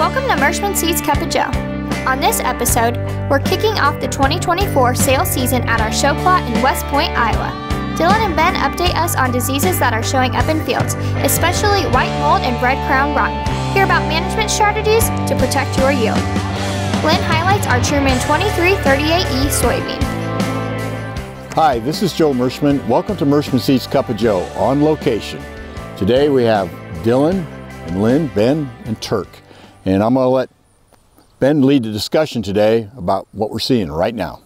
Welcome to Merschman Seeds Cup of Joe. On this episode, we're kicking off the 2024 sales season at our show plot in West Point, Iowa. Dylan and Ben update us on diseases that are showing up in fields, especially white mold and red crown rot. Hear about management strategies to protect your yield. Lynn highlights our Truman 2338E soybean. Hi, this is Joe Merschman. Welcome to Merschman Seeds Cup of Joe on location. Today we have Dylan and Lynn, Ben, and Turk. And I'm going to let Ben lead the discussion today about what we're seeing right now.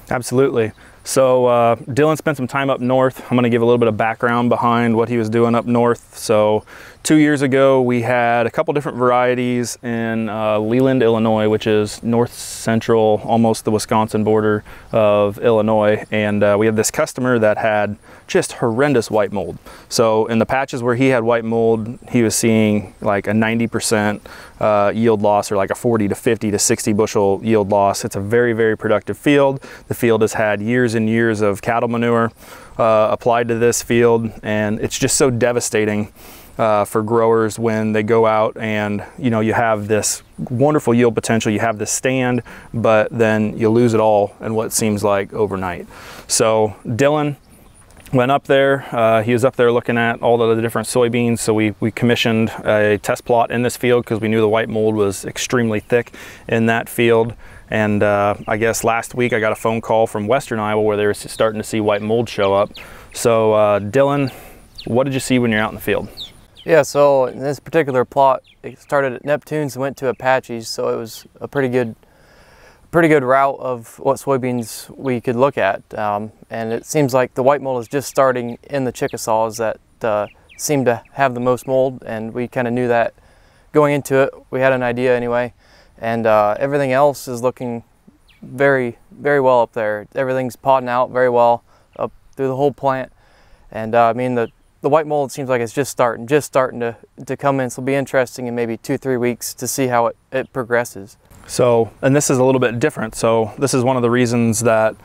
Absolutely. So Dylan spent some time up north. I'm going to give a little bit of background behind what he was doing up north. So 2 years ago, we had a couple different varieties in Leland, Illinois, which is north central, almost the Wisconsin border of Illinois. And we had this customer that had just horrendous white mold. So in the patches where he had white mold, he was seeing like a 90% yield loss, or like a 40 to 50 to 60 bushel yield loss. It's a very, very productive field. The field has had years and years of cattle manure applied to this field, and it's just so devastating for growers when they go out and you have this wonderful yield potential, you have this stand, but then you lose it all in what seems like overnight. So Dylan went up there. He was up there looking at all of the different soybeans. So we commissioned a test plot in this field because we knew the white mold was extremely thick in that field. And I guess last week I got a phone call from Western Iowa where they were starting to see white mold show up. So Dylan, what did you see when you're out in the field? Yeah, so in this particular plot, it started at Neptune's and went to Apaches, so it was a pretty good route of what soybeans we could look at. And it seems like the white mold is just starting in the Chickasaws that seem to have the most mold, and we kind of knew that going into it. We had an idea anyway, and everything else is looking very, very well up there. Everything's podding out very well up through the whole plant, and I mean the white mold seems like it's just starting to come in. So it'll be interesting in maybe 2-3 weeks to see how it progresses. So, and this is a little bit different. So this is one of the reasons that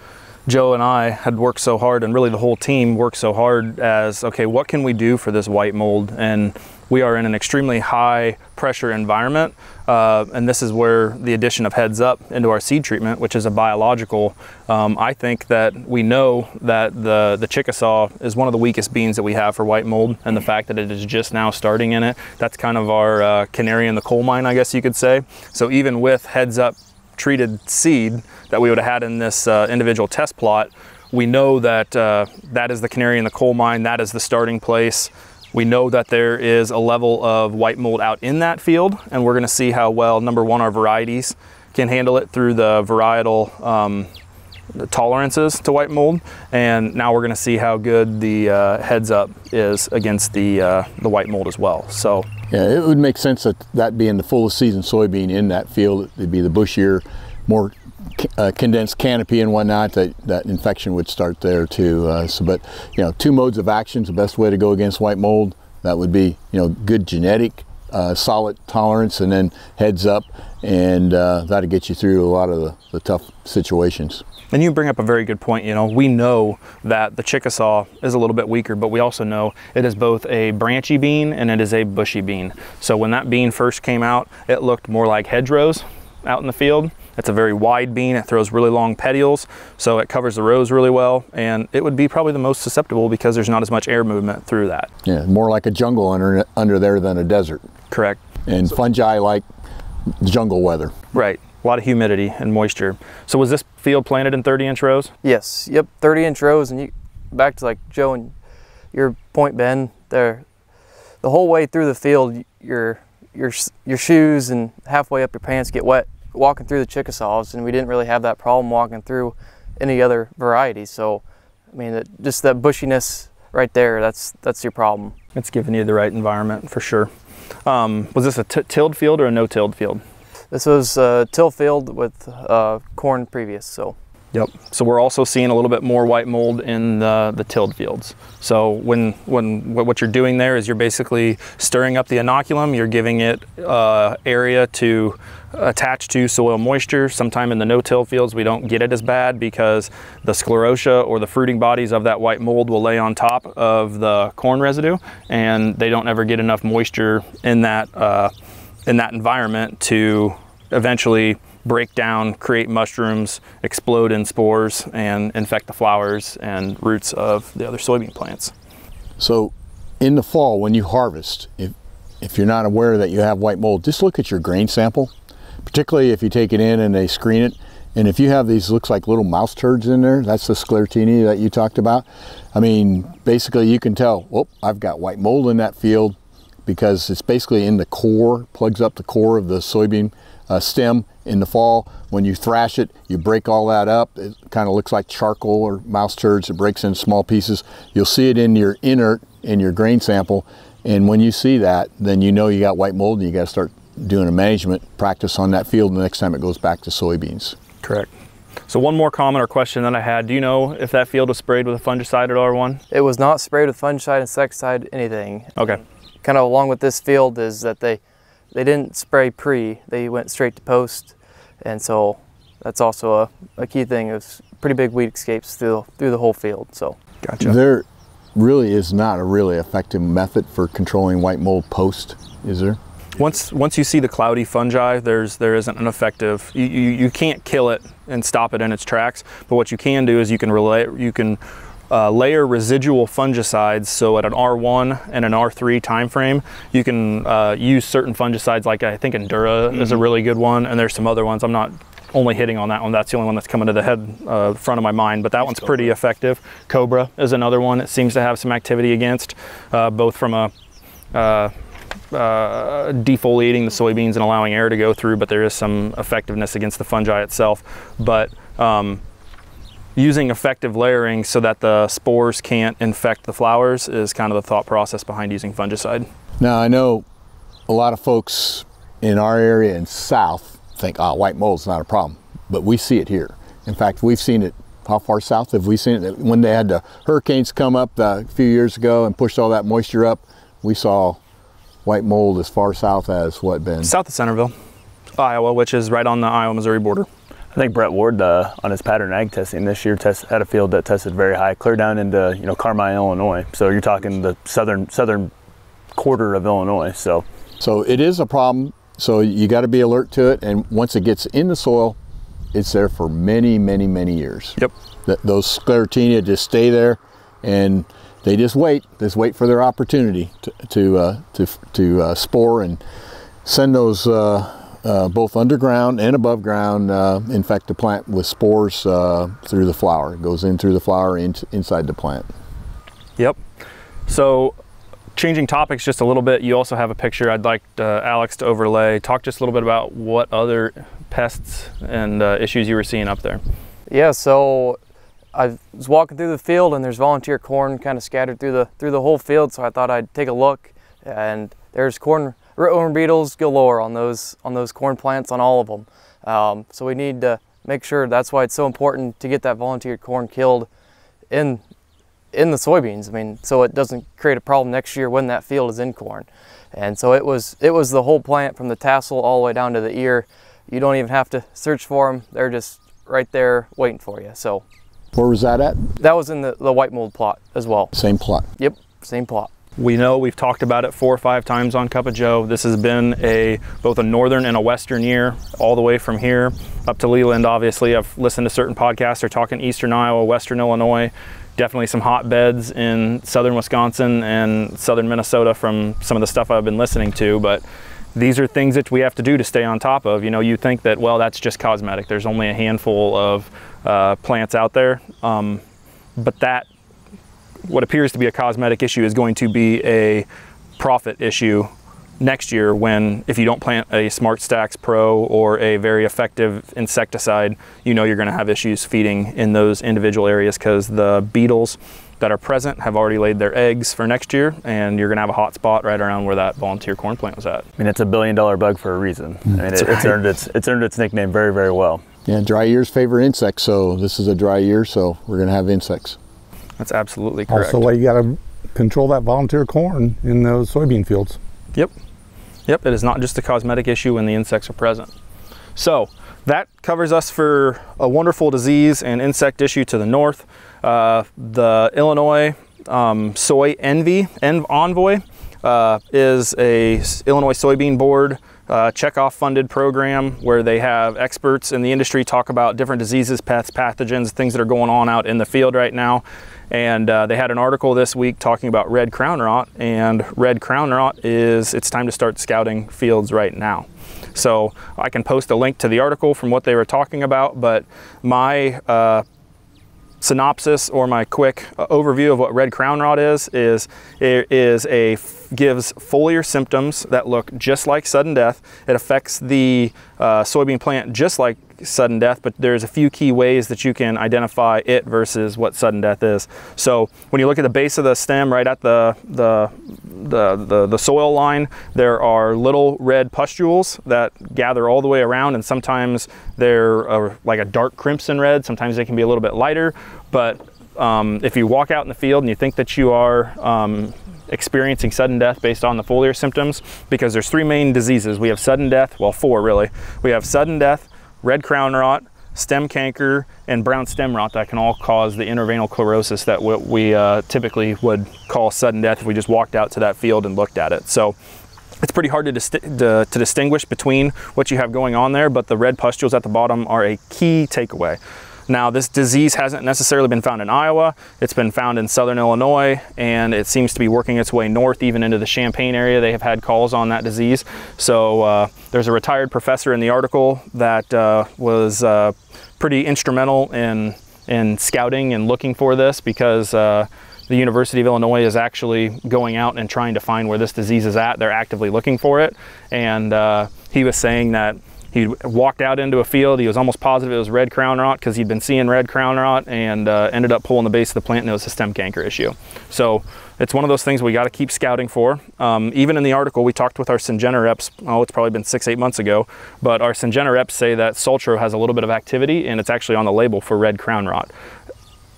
Joe and I had worked so hard, and really the whole team worked so hard as, okay, what can we do for this white mold? And we are in an extremely high pressure environment. And this is where the addition of Heads Up into our seed treatment, which is a biological, I think that we know that the Chickasaw is one of the weakest beans that we have for white mold, and the fact that it is just now starting in it, that's kind of our canary in the coal mine, I guess you could say. So even with Heads Up treated seed that we would have had in this individual test plot, we know that that is the canary in the coal mine, that is the starting place. We know that there is a level of white mold out in that field, and we're going to see how well, number one, our varieties can handle it through the varietal tolerances to white mold, and now we're going to see how good the Heads Up is against the white mold as well. So yeah, it would make sense that being the fullest season soybean in that field, it'd be the bushier, more condensed canopy and whatnot, that infection would start there too. But two modes of action is the best way to go against white mold. That would be good genetic, solid tolerance, and then Heads Up, and that'll get you through a lot of the tough situations. And you bring up a very good point. We know that the Chickasaw is a little bit weaker, but we also know it is both a branchy bean and it is a bushy bean. So when that bean first came out, it looked more like hedgerows out in the field. It's a very wide bean. It throws really long petioles, so it covers the rows really well, and it would be probably the most susceptible because there's not as much air movement through that. Yeah, more like a jungle under there than a desert. Correct. And fungi like jungle weather. Right. A lot of humidity and moisture. So was this field planted in 30-inch rows? Yes. Yep. 30-inch rows, and back to like Joe and your point, Ben. There, the whole way through the field, your shoes and halfway up your pants get wet walking through the Chickasaws, and we didn't really have that problem walking through any other varieties. So, I mean, just that bushiness right there, that's your problem. It's giving you the right environment for sure. Was this a tilled field or a no-tilled field? This was a till field with corn previous, so. Yep. So we're also seeing a little bit more white mold in the tilled fields. So what you're doing there is you're basically stirring up the inoculum. You're giving it area to attach to soil moisture. Sometime in the no-till fields, we don't get it as bad because the sclerotia or the fruiting bodies of that white mold will lay on top of the corn residue, and they don't ever get enough moisture in that in that environment to eventually break down, create mushrooms, explode in spores, and infect the flowers and roots of the other soybean plants. So in the fall, when you harvest, if you're not aware that you have white mold, just look at your grain sample, particularly if you take it in and they screen it. And if you have these, looks like little mouse turds in there, that's the Sclerotinia that you talked about. I mean, basically you can tell, oh, I've got white mold in that field, because it's basically in the core, plugs up the core of the soybean stem in the fall. When you thrash it, you break all that up. It kind of looks like charcoal or mouse turds. It breaks in small pieces. You'll see it in your inert, in your grain sample. And when you see that, then you know you got white mold, and you got to start doing a management practice on that field the next time it goes back to soybeans. Correct. So one more comment or question that I had, do you know if that field was sprayed with a fungicide at R1? It was not sprayed with fungicide, insecticide, anything. Okay. Kind of along with this field is that they didn't spray pre, they went straight to post, and so that's also a key thing. It was pretty big weed escapes through the whole field. So gotcha. There really is not a really effective method for controlling white mold post, is there? Once you see the cloudy fungi, there isn't an effective. You can't kill it and stop it in its tracks. But what you can do is you can layer residual fungicides. So at an R1 and an R3 time frame, you can use certain fungicides, like I think Endura is a really good one, and there's some other ones. I'm not only hitting on that one. That's the only one that's coming to the front of my mind, but that one's pretty effective. Cobra is another one that seems to have some activity against, both from a defoliating the soybeans and allowing air to go through, but there is some effectiveness against the fungi itself. But using effective layering so that the spores can't infect the flowers is kind of the thought process behind using fungicide. Now, I know a lot of folks in our area in south think, oh, white mold's not a problem, but we see it here. In fact, we've seen it. How far south have we seen it? When they had the hurricanes come up a few years ago and pushed all that moisture up, we saw white mold as far south as what, Ben? South of Centerville, Iowa, which is right on the Iowa-Missouri border. I think Brett Ward on his pattern ag testing this year had a field that tested very high, clear down into Carmine, Illinois. So you're talking the southern quarter of Illinois. So it is a problem. So you got to be alert to it, and once it gets in the soil, it's there for many, many, many years. Yep. Those Sclerotinia just stay there, and they just wait for their opportunity to spore and send those both underground and above ground, infect the plant with spores through the flower. It goes in through the flower inside the plant. Yep. So changing topics just a little bit, you also have a picture I'd like Alex to overlay. Talk just a little bit about what other pests and issues you were seeing up there. Yeah, so I was walking through the field and there's volunteer corn kind of scattered through the whole field, so I thought I'd take a look, and there's corn rootworm beetles galore on those corn plants, on all of them. So we need to make sure. That's why it's so important to get that volunteer corn killed in the soybeans. I mean, so it doesn't create a problem next year when that field is in corn. And so it was the whole plant from the tassel all the way down to the ear. You don't even have to search for them. They're just right there waiting for you. So where was that at? That was in the white mold plot as well. Same plot? Yep, same plot. We know we've talked about it 4 or 5 times on Cup of Joe. This has been both a northern and a western year, all the way from here up to Leland. Obviously, I've listened to certain podcasts. They're talking eastern Iowa, western Illinois. Definitely some hotbeds in southern Wisconsin and southern Minnesota from some of the stuff I've been listening to, but these are things that we have to do to stay on top of. You think that, well, that's just cosmetic. There's only a handful of plants out there, but that, what appears to be a cosmetic issue, is going to be a profit issue next year if you don't plant a Smart Stacks Pro or a very effective insecticide, you're going to have issues feeding in those individual areas, because the beetles that are present have already laid their eggs for next year, and you're going to have a hot spot right around where that volunteer corn plant was at. I mean, it's a $1 billion bug for a reason. I mean, it's earned its nickname very, very well. Yeah, dry years favor insects, so this is a dry year, so we're going to have insects. That's absolutely correct. Also, you got to control that volunteer corn in those soybean fields. Yep. Yep, it is not just a cosmetic issue when the insects are present. So that covers us for a wonderful disease and insect issue to the north. The Illinois soy envoy, is a Illinois Soybean Board checkoff funded program where they have experts in the industry talk about different diseases, pests, pathogens, things that are going on out in the field right now. And they had an article this week talking about red crown rot, and red crown rot it's time to start scouting fields right now. So I can post a link to the article from what they were talking about, but my synopsis or my quick overview of what red crown rot is gives foliar symptoms that look just like sudden death. It affects the soybean plant just like sudden death, but there's a few key ways that you can identify it versus what sudden death is. So when you look at the base of the stem, right at the soil line, there are little red pustules that gather all the way around, and sometimes they're like a dark crimson red, sometimes they can be a little bit lighter. But if you walk out in the field and you think that you are experiencing sudden death based on the foliar symptoms, because there's 3 main diseases. We have sudden death, well, 4 really. We have sudden death, red crown rot, stem canker, and brown stem rot that can all cause the interveinal chlorosis that we typically would call sudden death if we just walked out to that field and looked at it. So it's pretty hard to distinguish between what you have going on there, but the red pustules at the bottom are a key takeaway. Now, this disease hasn't necessarily been found in Iowa. It's been found in southern Illinois, and it seems to be working its way north, even into the Champaign area. They have had calls on that disease. So there's a retired professor in the article that was pretty instrumental in scouting and looking for this, because the University of Illinois is actually going out and trying to find where this disease is at. They're actively looking for it. And he was saying that he walked out into a field, he was almost positive it was red crown rot because he'd been seeing red crown rot, and ended up pulling the base of the plant and it was a stem canker issue. So it's one of those things we got to keep scouting for. Even in the article, we talked with our Syngenta reps, it's probably been 6-8 months ago, but our Syngenta reps say that Sultro has a little bit of activity, and it's actually on the label for red crown rot.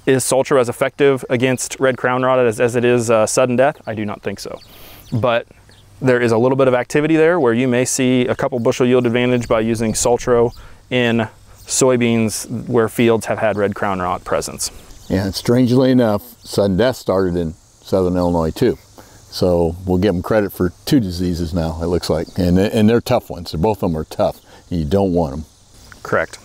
Is Sultro as effective against red crown rot as it is sudden death? I do not think so. But there is a little bit of activity there where you may see a couple bushel yield advantage by using Sultro in soybeans where fields have had red crown rot presence. Yeah, and strangely enough, sudden death started in southern Illinois too. So we'll give them credit for 2 diseases now, it looks like. And they're tough ones. Both of them are tough, and you don't want them. Correct.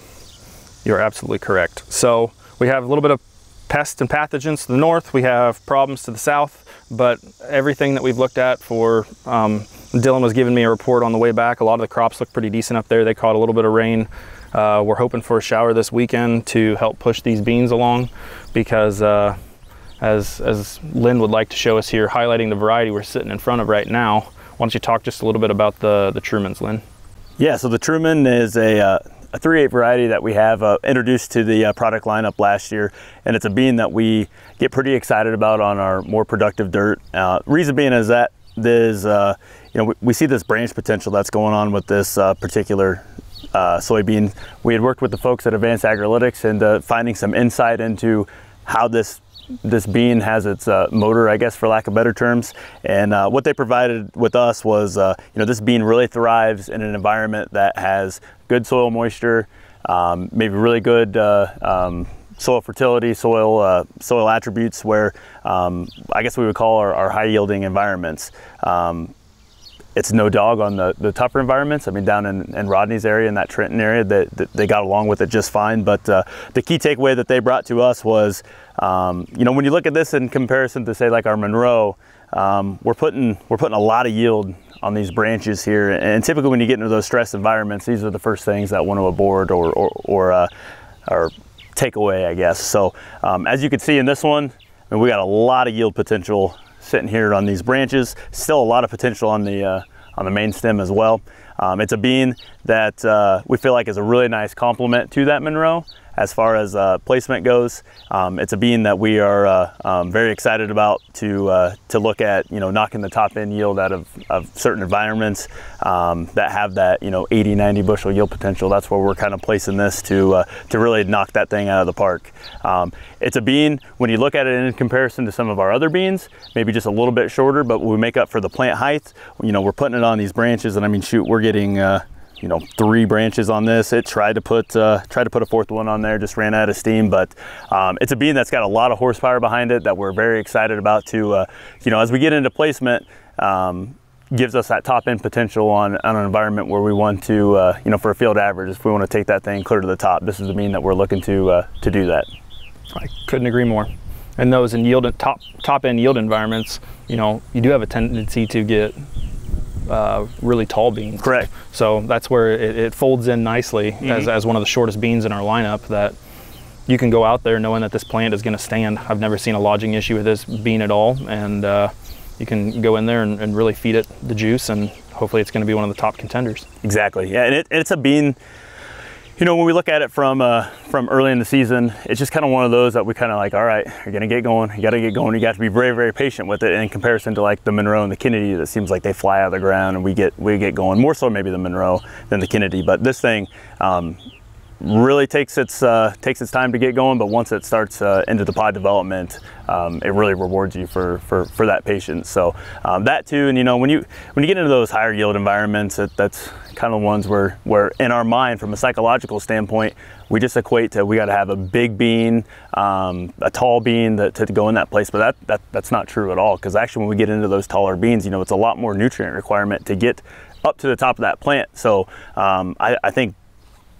You're absolutely correct. So we have a little bit of pests and pathogens to the north, we have problems to the south, but everything that we've looked at for, Dylan was giving me a report on the way back, a lot of the crops look pretty decent up there. They caught a little bit of rain. We're hoping for a shower this weekend to help push these beans along, because as Lynn would like to show us here, highlighting the variety we're sitting in front of right now, why don't you talk just a little bit about the Trumans, Lynn? Yeah, so the Truman is a 3/8 variety that we have introduced to the product lineup last year, and it's a bean that we get pretty excited about on our more productive dirt. Reason being is that there's, we see this branch potential that's going on with this particular soybean. We had worked with the folks at Advanced Agrilytics and finding some insight into how this bean has its motor, I guess, for lack of better terms. And what they provided with us was, this bean really thrives in an environment that has good soil moisture, maybe really good soil fertility, soil attributes, where I guess we would call our high yielding environments. It's no dog on the tougher environments. I mean, down in Rodney's area, in that Trenton area, they got along with it just fine. But the key takeaway that they brought to us was, when you look at this in comparison to, say, like our Monroe, we're putting a lot of yield on these branches here. And typically when you get into those stress environments, these are the first things that want to abort or take away, I guess. So as you can see in this one, I mean, we got a lot of yield potential sitting here on these branches. Still a lot of potential on the main stem as well. It's a bean that we feel like is a really nice complement to that Monroe as far as placement goes. It's a bean that we are very excited about to look at, knocking the top end yield out of certain environments that have that 80-90 bushel yield potential. That's where we're kind of placing this to really knock that thing out of the park. It's a bean, when you look at it in comparison to some of our other beans, maybe just a little bit shorter, but when we make up for the plant height, we're putting it on these branches, and I mean, shoot, we're getting 3 branches on this. It tried to put a 4th one on there, just ran out of steam. But it's a bean that's got a lot of horsepower behind it that we're very excited about to, as we get into placement, gives us that top end potential on an environment where we want to, you know, for a field average, if we want to take that thing clear to the top, this is the bean that we're looking to do that. I couldn't agree more. And those in yield, top end yield environments, you know, you do have a tendency to get really tall beans. Correct. So that's where it folds in nicely as one of the shortest beans in our lineup, that you can go out there knowing that this plant is going to stand. I've never seen a lodging issue with this bean at all, and you can go in there and really feed it the juice, and hopefully it's going to be one of the top contenders. Exactly. Yeah, and it's a bean. You know, when we look at it from early in the season, it's just kind of one of those that we kind of like, all right, you're gonna get going, you gotta get going, you got to be very, very patient with it. In comparison to like the Monroe and the Kennedy, that seems like they fly out of the ground and we get going. More so maybe the Monroe than the Kennedy, but this thing really takes its time to get going. But once it starts into the pod development, it really rewards you for that patience. So that too, and you know, when you get into those higher yield environments, that's kind of ones where in our mind, from a psychological standpoint, we just equate to we got to have a big bean, a tall bean to go in that place. But that's not true at all, because actually when we get into those taller beans, you know, it's a lot more nutrient requirement to get up to the top of that plant. So I think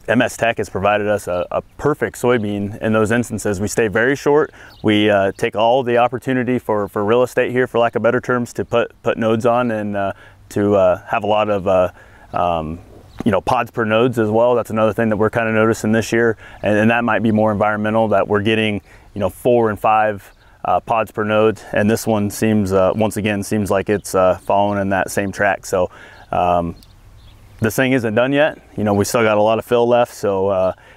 MS Tech has provided us a perfect soybean in those instances. We stay very short. We take all the opportunity for real estate here, for lack of better terms, to put nodes on, and to have a lot of you know, pods per nodes as well. That's another thing that we're kind of noticing this year, and that might be more environmental, that we're getting, you know, 4 and 5 pods per node, and this one seems once again seems like it's following in that same track. So this thing isn't done yet. You know, we still got a lot of fill left. So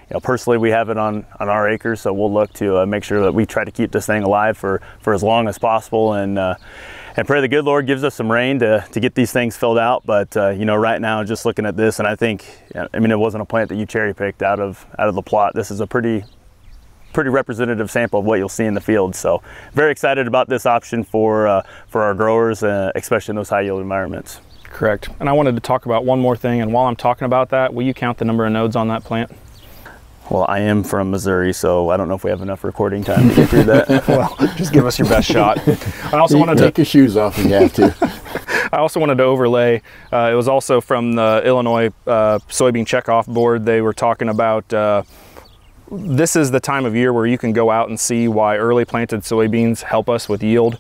you know, personally, we have it on our acres, so we'll look to make sure that we try to keep this thing alive for as long as possible, and pray the good Lord gives us some rain to get these things filled out. But you know, right now, just looking at this, and I think, I mean, it wasn't a plant that you cherry picked out of the plot. This is a pretty representative sample of what you'll see in the field. So very excited about this option for our growers, especially in those high yield environments. Correct. And I wanted to talk about one more thing, and while I'm talking about that, will you count the number of nodes on that plant? Well, I am from Missouri, so I don't know if we have enough recording time to get through that. Well, just give us your best shot. I also wanted to take your shoes off if you have to. I also wanted to overlay, it was also from the Illinois soybean checkoff board. They were talking about this is the time of year where you can go out and see why early planted soybeans help us with yield.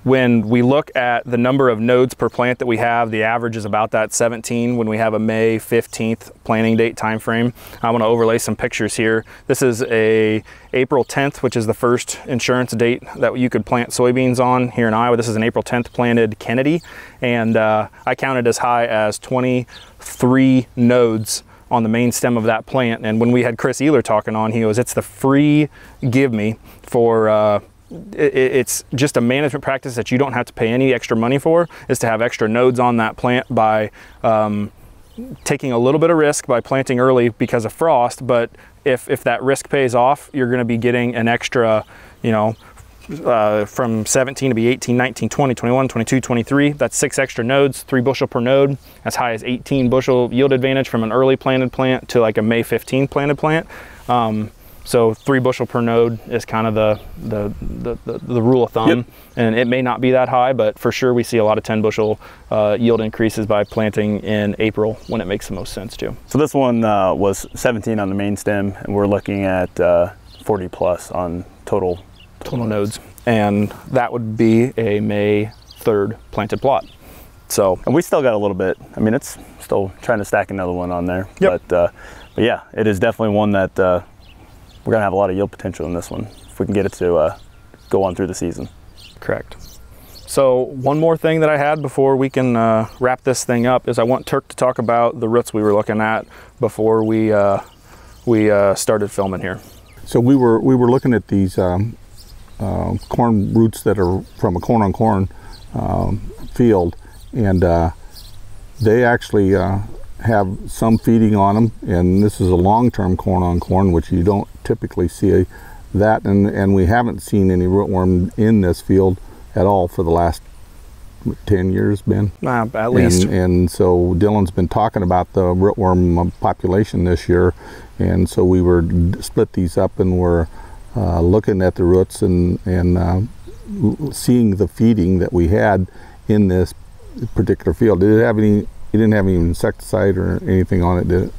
When we look at the number of nodes per plant that we have, the average is about that 17 when we have a May 15th planting date time frame. I want to overlay some pictures here. This is a April 10th, which is the first insurance date that you could plant soybeans on here in Iowa. This is an April 10th planted Kennedy, and I counted as high as 23 nodes on the main stem of that plant. And when we had Chris Ehler talking on, he goes, it's the free give me for it's just a management practice that you don't have to pay any extra money for, is to have extra nodes on that plant by taking a little bit of risk by planting early because of frost. But if that risk pays off, you're going to be getting an extra, you know, from 17 to be 18, 19, 20, 21, 22, 23. That's 6 extra nodes, 3 bushel per node, as high as 18 bushel yield advantage from an early planted plant to like a May 15 planted plant. So 3 bushel per node is kind of the rule of thumb. Yep. And it may not be that high, but for sure we see a lot of 10 bushel yield increases by planting in April when it makes the most sense to. So this one was 17 on the main stem, and we're looking at 40 plus on total nodes. And that would be a May 3rd planted plot. So, and we still got a little bit. I mean, it's still trying to stack another one on there. Yep. But yeah, it is definitely one that we're gonna have a lot of yield potential in this one if we can get it to go on through the season. Correct. So one more thing that I had before we can wrap this thing up is I want Turk to talk about the roots we were looking at before we started filming here. So we were looking at these corn roots that are from a corn on corn field, and they actually have some feeding on them, and this is a long-term corn on corn, which you don't typically see that, and we haven't seen any rootworm in this field at all for the last 10 years, Ben. At least. And so Dylan's been talking about the rootworm population this year, and so we split these up, and we're looking at the roots and seeing the feeding that we had in this particular field. Did it have any? You didn't have any insecticide or anything on it, did it?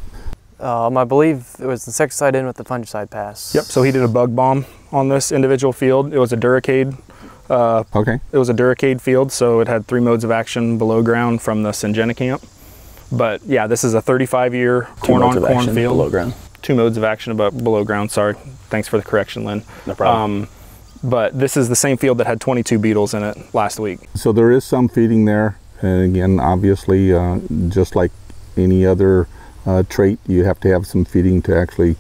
I believe it was insecticide in with the fungicide pass. Yep, so he did a bug bomb on this individual field. It was a Duracade. Okay. It was a Duracade field, so it had 3 modes of action below ground from the Syngenta camp. But yeah, this is a 35-year corn-on-corn field. Below ground. 2 modes of action below ground, sorry. Thanks for the correction, Lynn. No problem. But this is the same field that had 22 beetles in it last week. So there is some feeding there. And again, obviously, just like any other trait, you have to have some feeding to actually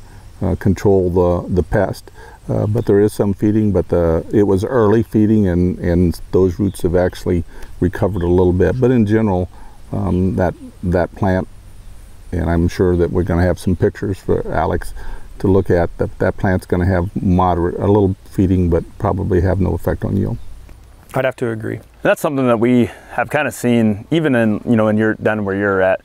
control the pest. But there is some feeding, but it was early feeding, and those roots have actually recovered a little bit. But in general, that plant, and I'm sure that we're going to have some pictures for Alex to look at, that plant's going to have a little feeding, but probably have no effect on yield. I'd have to agree. That's something that we have kind of seen, even in, down where you're at.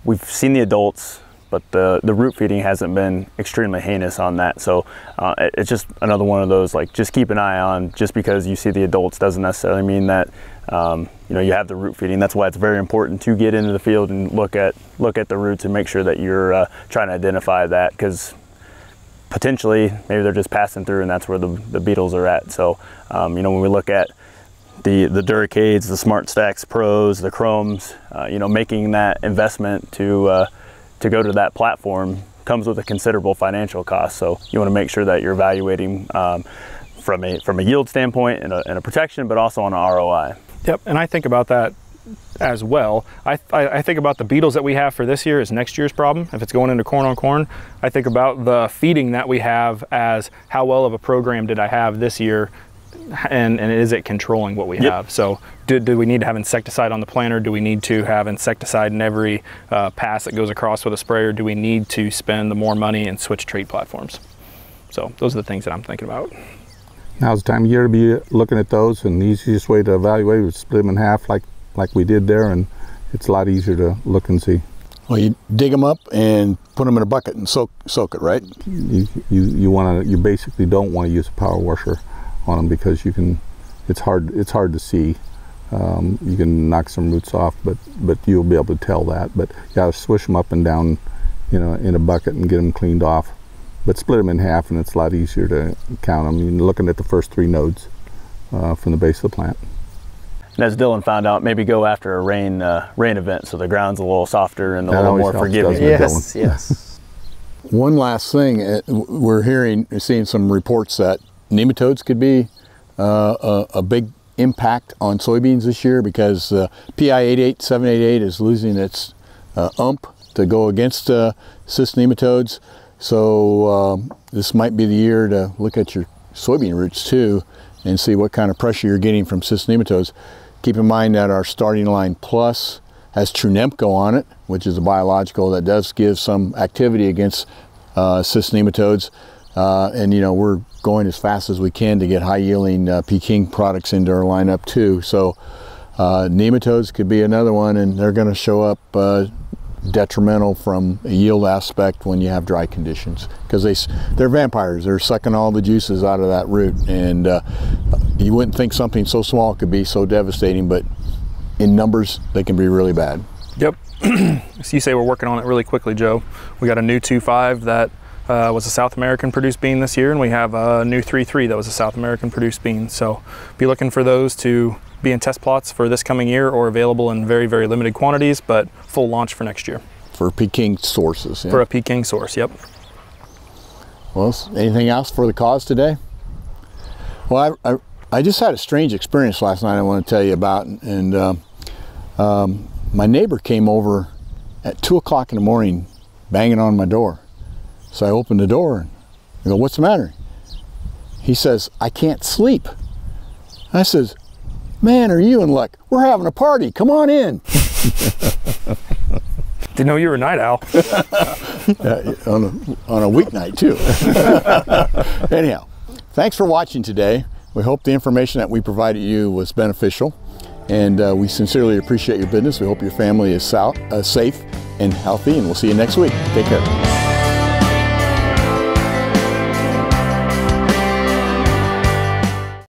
We've seen the adults, but the root feeding hasn't been extremely heinous on that. So it's just another one of those, like, just keep an eye on. Just because you see the adults doesn't necessarily mean that you have the root feeding. That's why it's very important to get into the field and look at the roots and make sure that you're trying to identify that, because potentially maybe they're just passing through and that's where the beetles are at. So when we look at the Duracades, the Smart Stacks Pros, the Chromes, making that investment to go to that platform comes with a considerable financial cost. So you want to make sure that you're evaluating from a yield standpoint and a protection, but also on an ROI. Yep, and I think about that as well. I think about the beetles that we have for this year as next year's problem. If it's going into corn on corn, I think about the feeding that we have as how well of a program did I have this year, and is it controlling what we have? So do we need to have insecticide on the planter? Do we need to have insecticide in every pass that goes across with a sprayer? Do we need to spend the more money and switch trait platforms? So those are the things that I'm thinking about. Now's the time of year to be looking at those, and the easiest way to evaluate is split them in half like we did there, and it's a lot easier to look and see. Well, you dig them up and put them in a bucket and soak it, right? You basically don't want to use a power washer on them, because it's hard to see. You can knock some roots off, but you'll be able to tell that. But you gotta swish them up and down, in a bucket and get them cleaned off. But split them in half, and it's a lot easier to count them. You're looking at the first 3 nodes from the base of the plant. And as Dylan found out, maybe go after a rain event, so the ground's a little softer and a little more forgiving. Yes, yes. One last thing, we're seeing some reports that nematodes could be a big impact on soybeans this year, because PI 88788 is losing its to go against cyst nematodes. So this might be the year to look at your soybean roots too and see what kind of pressure you're getting from cyst nematodes. Keep in mind that our starting line plus has Trunemco on it, which is a biological that does give some activity against cyst nematodes. And we're going as fast as we can to get high yielding Peking products into our lineup too. So nematodes could be another one, and they're going to show up detrimental from a yield aspect when you have dry conditions, because they're vampires. They're sucking all the juices out of that root, and you wouldn't think something so small could be so devastating, but in numbers they can be really bad. Yep. So you say we're working on it really quickly, Joe. We got a new 2.5 that was a South American produced bean this year, and we have a new 3.3 that was a South American produced bean. So be looking for those to be in test plots for this coming year, or available in very, very limited quantities, but full launch for next year. For Peking sources. Yeah. For a Peking source, yep. Well, anything else for the cause today? Well, I just had a strange experience last night I want to tell you about, and my neighbor came over at 2 o'clock in the morning banging on my door. So I opened the door and I go, "What's the matter?" He says, "I can't sleep." I says, "Man, are you in luck? We're having a party. Come on in." Didn't know you were a night owl. on a weeknight too. Anyhow, thanks for watching today. We hope the information that we provided you was beneficial, and we sincerely appreciate your business. We hope your family is safe and healthy, and we'll see you next week. Take care.